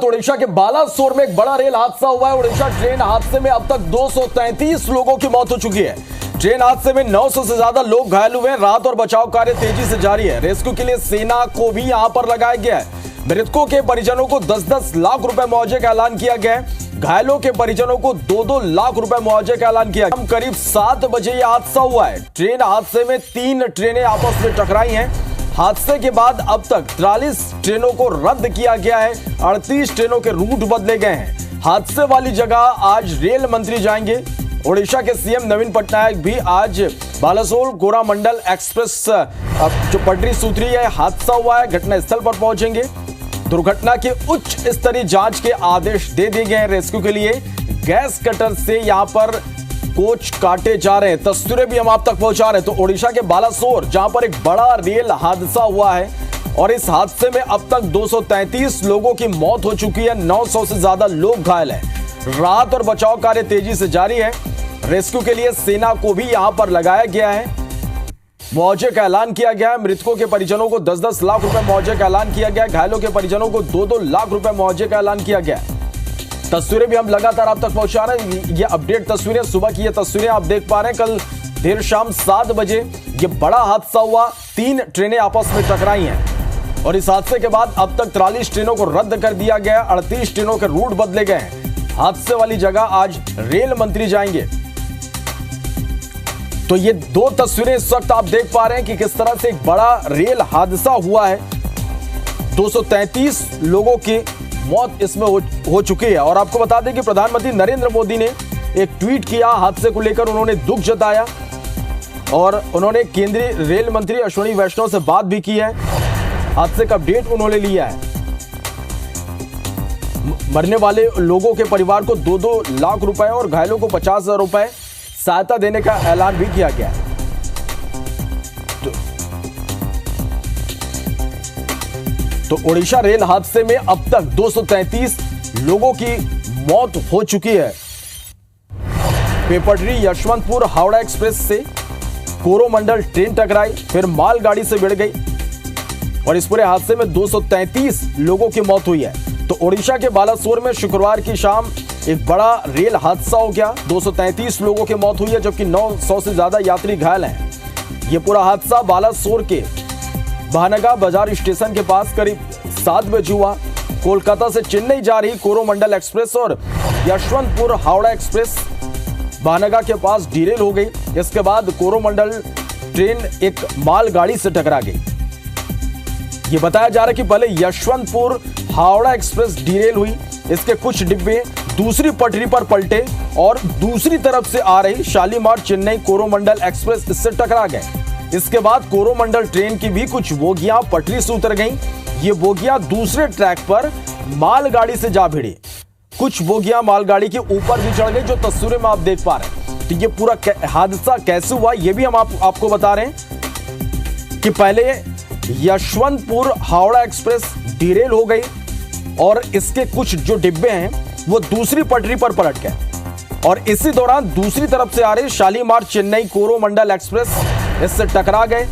ओडिशा के बालासोर में एक बड़ा रेल हादसा हुआ है। ओडिशा ट्रेन हादसे में अब तक 233 लोगों की मौत हो चुकी है। ट्रेन हादसे में 900 से ज्यादा लोग घायल हुए हैं। राहत और बचाव कार्य तेजी से जारी है। रेस्क्यू के लिए सेना को भी यहां पर लगाया गया है। मृतकों के परिजनों को 10-10 लाख रुपए मुआवजे का ऐलान किया गया है। घायलों के परिजनों को 2-2 लाख रुपए मुआवजे का ऐलान किया गया। करीब 7 बजे यह हादसा हुआ है। ट्रेन हादसे में 3 ट्रेनें आपस में टकराई हैं। हादसे के बाद अब तक 43 ट्रेनों को रद्द किया गया है। 38 ट्रेनों के रूट बदले गए हैं। हादसे वाली जगह आज रेल मंत्री जाएंगे। ओडिशा के सीएम नवीन पटनायक भी आज बालासोर कोरामंडल एक्सप्रेस जो पटरी सूत्री है हादसा हुआ है घटनास्थल पर पहुंचेंगे। दुर्घटना के उच्च स्तरीय जांच के आदेश दे दिए गए हैं। रेस्क्यू के लिए गैस कटर से यहां पर कोच काटे जा रहे हैं। तस्वीरें भी हम आप तक पहुंचा रहे हैं। तो ओडिशा के बालासोर जहां पर एक बड़ा रेल हादसा हुआ है और इस हादसे में अब तक 233 लोगों की मौत हो चुकी है। 900 से ज्यादा लोग घायल हैं। राहत और बचाव कार्य तेजी से जारी है। रेस्क्यू के लिए सेना को भी यहां पर लगाया गया है। मुआवजे का ऐलान किया गया है। मृतकों के परिजनों को 10-10 लाख रुपए मुआवजे का ऐलान किया गया है। घायलों के परिजनों को 2-2 लाख रुपए मुआवजे का ऐलान किया गया है। तस्वीरें भी हम लगातार आप तक पहुंचा रहे हैं। ये अपडेट तस्वीरें, सुबह की ये तस्वीरें आप देख पा रहे हैं। कल देर शाम 7 बजे ये बड़ा हादसा हुआ। 3 ट्रेनें आपस में टकराई हैं और इस हादसे के बाद अब तक 43 ट्रेनों को रद्द कर दिया गया। 38 ट्रेनों के रूट बदले गए हैं। हादसे वाली जगह आज रेल मंत्री जाएंगे। तो ये 2 तस्वीरें इस वक्त आप देख पा रहे हैं कि किस तरह से एक बड़ा रेल हादसा हुआ है। 233 लोगों की मौत इसमें हो चुकी है। और आपको बता दें कि प्रधानमंत्री नरेंद्र मोदी ने एक ट्वीट किया हादसे को लेकर। उन्होंने दुख जताया और उन्होंने केंद्रीय रेल मंत्री अश्विनी वैष्णव से बात भी की है। हादसे का अपडेट उन्होंने लिया है। मरने वाले लोगों के परिवार को 2-2 लाख रुपए और घायलों को 50,000 रुपए सहायता देने का ऐलान भी किया गया है। तो ओडिशा रेल हादसे में अब तक 233 लोगों की मौत हो चुकी है। पेपटरी यशवंतपुर हावड़ा एक्सप्रेस से कोरोमंडल ट्रेन टकराई, फिर मालगाड़ी से भिड़ गई और इस पूरे हादसे में 233 लोगों की मौत हुई है। तो ओडिशा के बालासोर में शुक्रवार की शाम एक बड़ा रेल हादसा हो गया। 233 लोगों की मौत हुई है जबकि 900 से ज्यादा यात्री घायल हैं। यह पूरा हादसा बालासोर के भानगा बाजार स्टेशन के पास करीब 7 बजे हुआ। कोलकाता से चेन्नई जा रही कोरोमंडल एक्सप्रेस और यशवंतपुर हावड़ा एक्सप्रेस भानगा के पास डिरेल हो गई। इसके बाद कोरोमंडल ट्रेन एक मालगाड़ी से टकरा गई। ये बताया जा रहा है कि पहले यशवंतपुर हावड़ा एक्सप्रेस डिरेल हुई। इसके कुछ डिब्बे दूसरी पटरी पर पलटे और दूसरी तरफ से आ रही शालीमार चेन्नई कोरोमंडल एक्सप्रेस इससे टकरा गए। इसके बाद कोरोमंडल ट्रेन की भी कुछ बोगियां पटरी से उतर गईं। ये बोगियां दूसरे ट्रैक पर मालगाड़ी से जा भिड़ी। कुछ बोगियां मालगाड़ी के ऊपर भी चढ़ गई, जो तस्वीरें में आप देख पा रहे हैं। तो ये पूरा हादसा कैसे हुआ ये भी हम आपको बता रहे हैं कि पहले यशवंतपुर हावड़ा एक्सप्रेस डिरेल हो गई और इसके कुछ जो डिब्बे हैं वो दूसरी पटरी पर पलट गए और इसी दौरान दूसरी तरफ से आ रही शालीमार चेन्नई कोरोमंडल एक्सप्रेस इससे टकरा गए।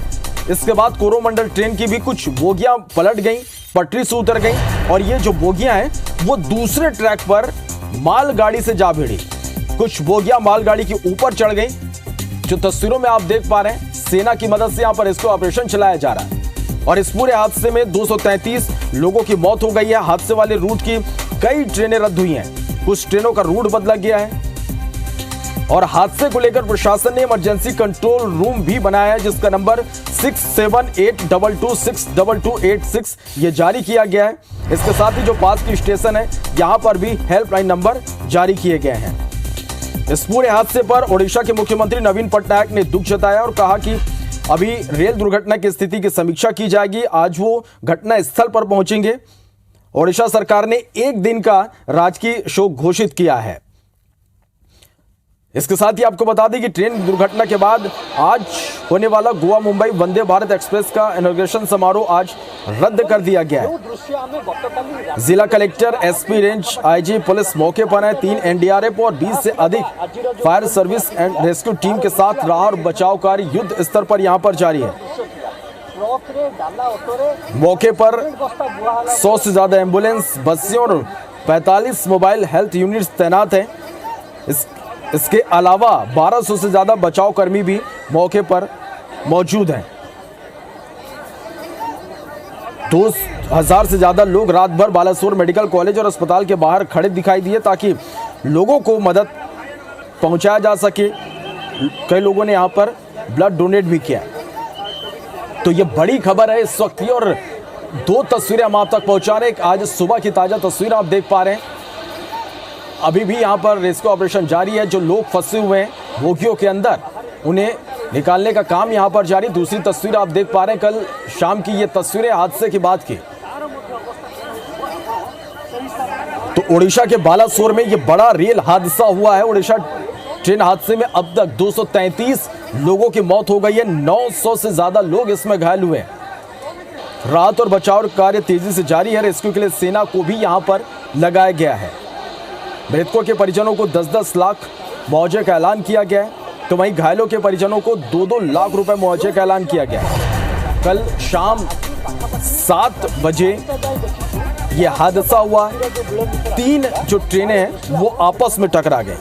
इसके बाद कोरोमंडल ट्रेन की भी कुछ बोगियां पलट गईं, पटरी से उतर गईं और ये जो बोगियां हैं वो दूसरे ट्रैक पर मालगाड़ी से जा भिड़ी। कुछ बोगियां मालगाड़ी के ऊपर चढ़ गईं, जो तस्वीरों में आप देख पा रहे हैं। सेना की मदद से यहां पर इसको ऑपरेशन चलाया जा रहा है और इस पूरे हादसे में 233 लोगों की मौत हो गई है। हादसे वाले रूट की कई ट्रेनें रद्द हुई हैं। कुछ ट्रेनों का रूट बदला गया है और हादसे को लेकर प्रशासन ने इमरजेंसी कंट्रोल रूम भी बनाया है, जिसका नंबर 6782262286 ये जारी किया गया है। इसके साथ ही जो पास की स्टेशन है यहां पर भी हेल्पलाइन नंबर जारी किए गए हैं। इस पूरे हादसे पर ओडिशा के मुख्यमंत्री नवीन पटनायक ने दुख जताया और कहा कि अभी रेल दुर्घटना की स्थिति की समीक्षा की जाएगी। आज वो घटना स्थल पर पहुंचेंगे। ओडिशा सरकार ने 1 दिन का राजकीय शोक घोषित किया है। इसके साथ ही आपको बता दें कि ट्रेन दुर्घटना के बाद आज होने वाला गोवा मुंबई वंदे भारत एक्सप्रेस का इनॉग्रेशन समारोह आज रद्द कर दिया गया है। जिला collector, SP range, IG police मौके पर है। 3 एनडीआरएफ और 20 से अधिक fire service and rescue team के साथ राहत और बचाव कार्य युद्ध स्तर पर यहां पर जारी है। मौके पर 100 से ज्यादा एम्बुलेंस, बसें और 45 मोबाइल हेल्थ यूनिट्स तैनात हैं। इसके अलावा 1200 से ज्यादा बचाव कर्मी भी मौके पर मौजूद हैं। 2000 से ज्यादा लोग रात भर बालासोर मेडिकल कॉलेज और अस्पताल के बाहर खड़े दिखाई दिए ताकि लोगों को मदद पहुंचाया जा सके। कई लोगों ने यहां पर ब्लड डोनेट भी किया। तो ये बड़ी खबर है इस वक्त की, और 2 तस्वीरें हम आप तक पहुंचा रहे हैं। आज सुबह की ताजा तस्वीर आप देख पा रहे हैं। अभी भी यहां पर रेस्क्यू ऑपरेशन जारी है। जो लोग फंसे हुए हैं बोगियों के अंदर, उन्हें निकालने का काम यहां पर जारी। दूसरी तस्वीर आप देख पा रहे हैं कल शाम की ये तस्वीरें हादसे के बाद की। तो ओडिशा के बालासोर में ये बड़ा रेल हादसा हुआ है। ओडिशा ट्रेन हादसे में अब तक 233 लोगों की मौत हो गई है। 900 से ज्यादा लोग इसमें घायल हुए हैं। राहत और बचाव कार्य तेजी से जारी है। रेस्क्यू के लिए सेना को भी यहां पर लगाया गया है। मृतकों के परिजनों को 10-10 लाख मुआवजे का ऐलान किया गया है, तो वहीं घायलों के परिजनों को 2-2 लाख रुपए मुआवजे का ऐलान किया गया है। कल शाम 7 बजे ये हादसा हुआ। 3 जो ट्रेनें हैं वो आपस में टकरा गई।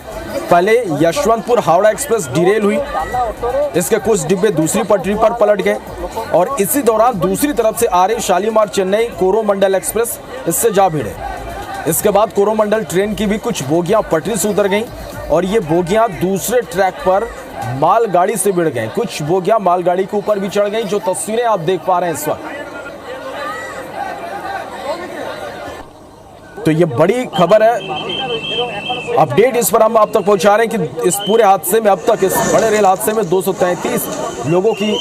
पहले यशवंतपुर हावड़ा एक्सप्रेस डिरेल हुई। इसके कुछ डिब्बे दूसरी पटरी पर पलट गए और इसी दौरान दूसरी तरफ से आ रही शालीमार चेन्नई कोरोमंडल एक्सप्रेस इससे जा भिड़े। इसके बाद कोरोमंडल ट्रेन की भी कुछ बोगियां पटरी से उतर गईं और ये बोगियां दूसरे ट्रैक पर मालगाड़ी से भिड़ गईं। कुछ बोगियां मालगाड़ी के ऊपर भी चढ़ गईं, जो तस्वीरें आप देख पा रहे हैं इस वक्त। तो ये बड़ी खबर है। अपडेट इस पर हम आप तक पहुंचा रहे हैं कि इस पूरे हादसे में अब तक, इस बड़े रेल हादसे में 233 लोगों की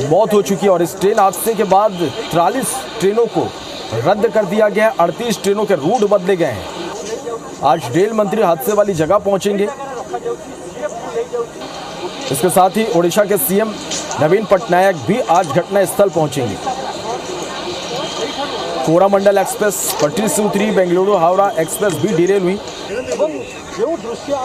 मौत हो चुकी है और इस ट्रेन हादसे के बाद 43 ट्रेनों को रद्द कर दिया गया है। 38 ट्रेनों के रूट बदले गए हैं। आज रेल मंत्री हादसे वाली जगह पहुंचेंगे। इसके साथ ही ओडिशा के सीएम नवीन पटनायक भी आज घटना स्थल पहुंचेंगे। कोरोमंडल एक्सप्रेस पटरी से उतरी। बेंगलुरु हावड़ा एक्सप्रेस भी डिरेल हुई।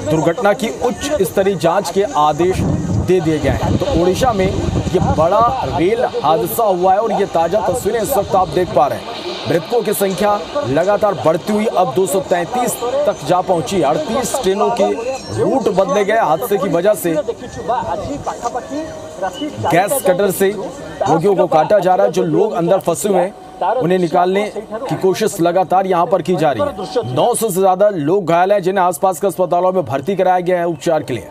दुर्घटना की उच्च स्तरीय जांच के आदेश दे दिए गए हैं। तो ओडिशा में ये बड़ा रेल हादसा हुआ है और ये ताजा तस्वीरें इस वक्त आप देख पा रहे हैं। मृतकों की संख्या लगातार बढ़ती हुई अब 233 तक जा पहुंची। 38 ट्रेनों के रूट बदले गए हादसे की वजह से। गैस कटर से रोगियों को काटा जा रहा है। जो लोग अंदर फंसे हुए हैं उन्हें निकालने की कोशिश लगातार यहां पर की जा रही है। 900 से ज्यादा लोग घायल हैं, जिन्हें आसपास के अस्पतालों में भर्ती कराया गया है उपचार के लिए।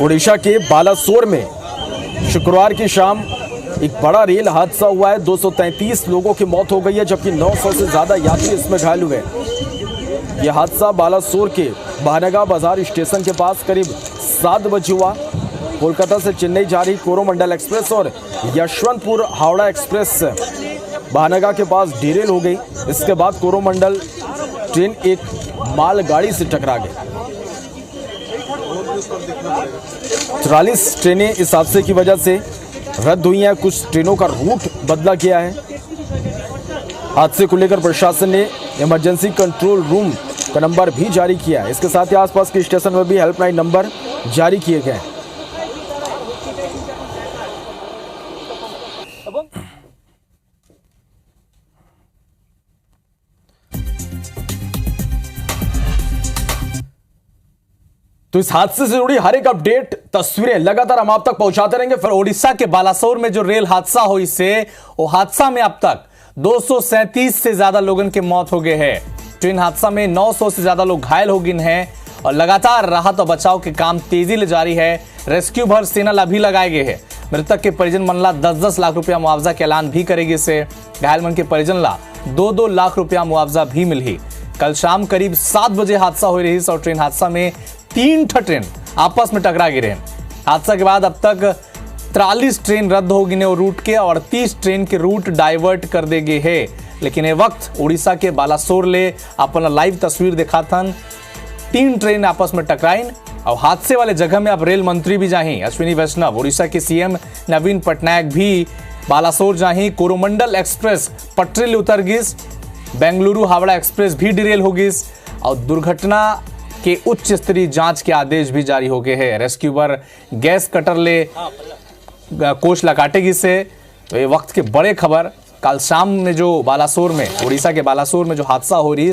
ओडिशा के बालासोर में शुक्रवार की शाम एक बड़ा रेल हादसा हुआ है। 233 लोगों की मौत हो गई है, जबकि 900 से ज्यादा यात्री इसमें घायल हुए। यह हादसा बालासोर के भानगा बाजार स्टेशन के पास करीब 7 बजे हुआ। कोलकाता से चेन्नई जा रही कोरोमंडल एक्सप्रेस और यशवंतपुर हावड़ा एक्सप्रेस भानगा के पास डिरेल हो गई। इसके बाद कोरोमंडल ट्रेन एक मालगाड़ी से टकरा गई। 44 ट्रेनें इस हादसे की वजह से रद्द हुई हैं। कुछ ट्रेनों का रूट बदला गया है। हादसे को लेकर प्रशासन ने इमरजेंसी कंट्रोल रूम का नंबर भी जारी किया है। इसके साथ ही आसपास के स्टेशन में भी हेल्पलाइन नंबर जारी किए गए हैं। तो इस हादसे से जुड़ी हर एक अपडेट, तस्वीरें लगातार हम आप तक पहुंचाते रहेंगे। फिर ओडिशा के बालासोर में जो रेल हादसा हुई से वो हादसा में अब तक 237 से ज्यादा लोगों की मौत हो गए हैं। ट्रेन हादसा में 900 से ज्यादा लोग घायल हो गए हैं और लगातार राहत और बचाव के काम तेजी ले जारी है। रेस्क्यू भर सेना भी लगाए गए हैं। मृतक के परिजन मन ला 10-10 लाख रुपया मुआवजा के ऐलान भी करेगी। से घायल मन के परिजन ला 2-2 लाख रुपया मुआवजा भी मिली। कल शाम करीब 7 बजे हादसा हो रही और ट्रेन हादसा में 3 ट्रेन आपस में टकरा गिरे। हादसा के बाद अब तक 43 ट्रेन रद्द हो गई और रूट के और 30 ट्रेन के रूट डाइवर्ट कर दे गए हैं। लेकिन ये वक्त उड़ीसा के बालासोर ले अपना लाइव तस्वीर दिखा था। 3 ट्रेन आपस में टकराइन और हादसे वाले जगह में अब रेल मंत्री भी जाही अश्विनी वैष्णव। उड़ीसा के सीएम नवीन पटनायक भी बालासोर जाही। कोरोमंडल एक्सप्रेस पटरी उतर गिस। बेंगलुरु हावड़ा एक्सप्रेस भी डिरेल हो गिस और दुर्घटना के उच्च स्तरीय जांच के आदेश भी जारी हो गए हैं। रेस्क्यूअर गैस कटर ले कोच लकाटेगी से। तो ये वक्त के बड़े खबर कल शाम में जो बालासोर में, उड़ीसा के बालासोर में जो हादसा हो रही है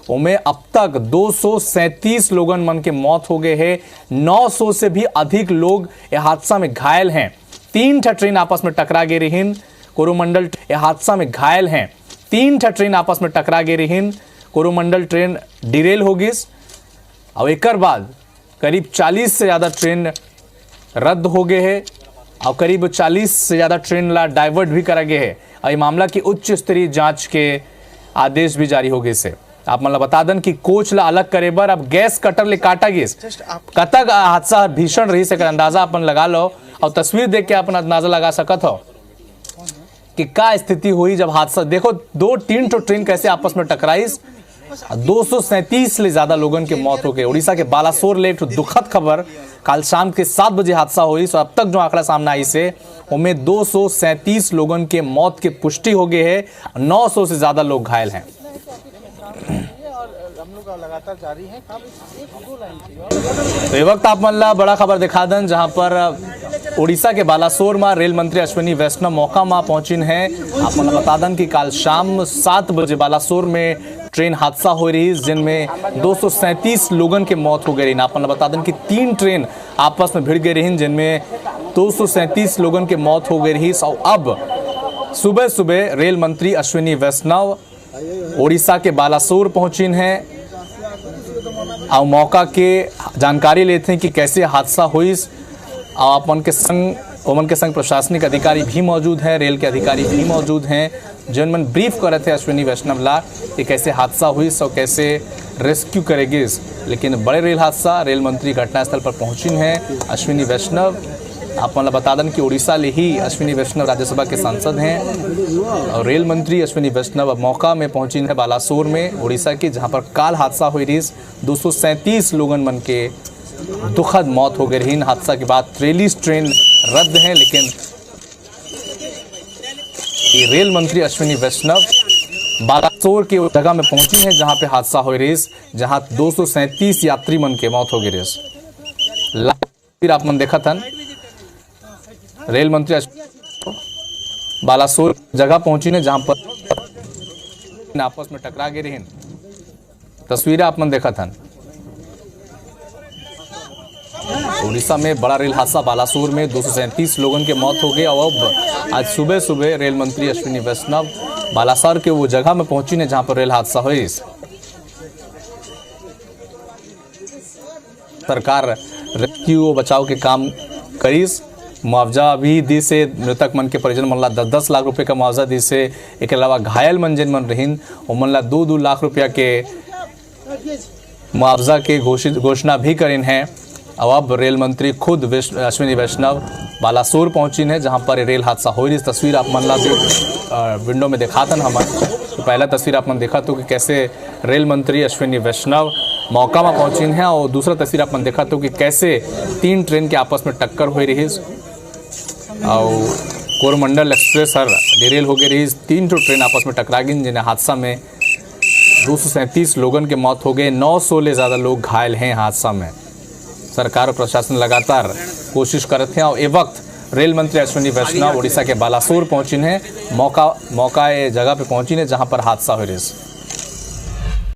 उनमें अब तक 237 लोगन मन के मौत हो गए हैं। 900 से भी अधिक लोग ये हादसा में घायल हैं। 3 ट्रेन आपस में टकरा गए रहीन। कोरोमंडल ये हादसा में घायल हैं। 3 ट्रेन आपस में टकरा गए रहीन। कोरोमंडल ट्रेन डिरेल होगी और एक बाद करीब 40 से ज़्यादा ट्रेन रद्द हो गए हैं और करीब 40 से ज़्यादा ट्रेन ला डाइवर्ट भी करा गए हैं। और ये मामला की उच्च स्तरीय जांच के आदेश भी जारी हो गए से। आप मतलब बता दें कि कोच ला अलग करे बर अब गैस कटर ले काटा गए। कतक हादसा भीषण रही से अंदाजा अपन लगा लो और तस्वीर देख के अपन अंदाजा लगा सकत हो कि क्या स्थिति हुई जब हादसा। देखो 2-3 ट्रेन कैसे आपस में टकराई। 237 से ज्यादा लोगों की मौत हो गई। उड़ीसा के बालासोर ले एक दुखद खबर कल शाम के 7 बजे हादसा हुई। तो अब तक जो आंकड़ा सामने आई से उनमें 237 लोगों के मौत की पुष्टि हो गई है। 900 से ज्यादा लोग घायल हैं। लगातार जारी है काम। तो ये वक्त आप मल्ला बड़ा खबर दिखा दें जहां पर उड़ीसा के बालासोर में रेल मंत्री अश्विनी वैष्णव मौका में पहुंचिन है। आप मतलब बता दें कि कल शाम 7 बजे बालासोर में ट्रेन हादसा हो रही जिनमें 237 लोगों की मौत हो गई। आप मतलब बता दें कि 3 ट्रेन आपस में भिड़ गई रही जिनमें 237 लोगों की मौत हो गई रही। और अब सुबह सुबह रेल मंत्री अश्विनी वैष्णव उड़ीसा के बालासोर पहुंचिन है और मौका के जानकारी लेते हैं कि कैसे हादसा हुई। और अपन के संग प्रशासनिक अधिकारी भी मौजूद हैं, रेल के अधिकारी भी मौजूद हैं जिनमें ब्रीफ कर रहे थे अश्विनी वैष्णव ला कि कैसे हादसा हुई और कैसे रेस्क्यू करेगी। लेकिन बड़े रेल हादसा, रेल मंत्री घटनास्थल पर पहुंचिन हैं अश्विनी वैष्णव। आप मतलब बता दें कि उड़ीसा ले ही अश्विनी वैष्णव राज्यसभा के सांसद हैं और रेल मंत्री अश्विनी वैष्णव अब मौका में पहुंची है बालासोर में उड़ीसा की, जहां पर काल हादसा हुई रही। 237 लोगों मन के दुखद मौत हो गई रही। हादसा के बाद 43 ट्रेन रद्द हैं। लेकिन ये रेल मंत्री अश्विनी वैष्णव बालासोर के जगह में पहुंची है जहां पे हादसा हो रही, जहां 237 यात्री मन के मौत हो गई रही। फिर आप मन देखा था रेल मंत्री बालासोर जगह पहुंची ने जहां पर आपस में टकरा गए रही। तस्वीरें आप मन देखा था। उड़ीसा में बड़ा रेल हादसा बालासोर में 237 लोगों की मौत हो गई। और अब आज सुबह सुबह रेल मंत्री अश्विनी वैष्णव बालासोर के वो जगह में पहुंची ने जहां पर रेल हादसा हुई। सरकार रेस्क्यू बचाव के काम करीस। मुआवजा भी दी से मृतक मन के परिजन मन ला 10-10 लाख रुपए का मुआवजा दी से। एक अलावा घायल मन जिन मन रहीन वो मन ला 2-2 लाख रुपया के मुआवजा के घोषणा भी करीन है। और अब रेल मंत्री खुद अश्विनी वैष्णव बालासोर पहुंची है जहां पर रेल हादसा हो रही। तस्वीर आप मन ला विंडो में दिखातन हमारे। तो पहला तस्वीर आप मन देखा तो कि कैसे रेल मंत्री अश्विनी वैष्णव मौका में पहुंची हैं और दूसरा तस्वीर आप मन देखा तो कि कैसे 3 ट्रेन के आपस में टक्कर हो रही और कोरोमंडल एक्सप्रेस हर डिरेल हो गई रही। 3 ट्रेन आपस में टकरा गई जिन्हें हादसा में 237 लोगों की मौत हो गई। 900 से ज़्यादा लोग घायल हैं हादसा में। सरकार और प्रशासन लगातार कोशिश करते हैं और ये वक्त रेल मंत्री अश्विनी वैष्णव उड़ीसा के बालासोर पहुंची हैं। मौका जगह पे पहुंची हैं जहां पर हादसा हो रही है।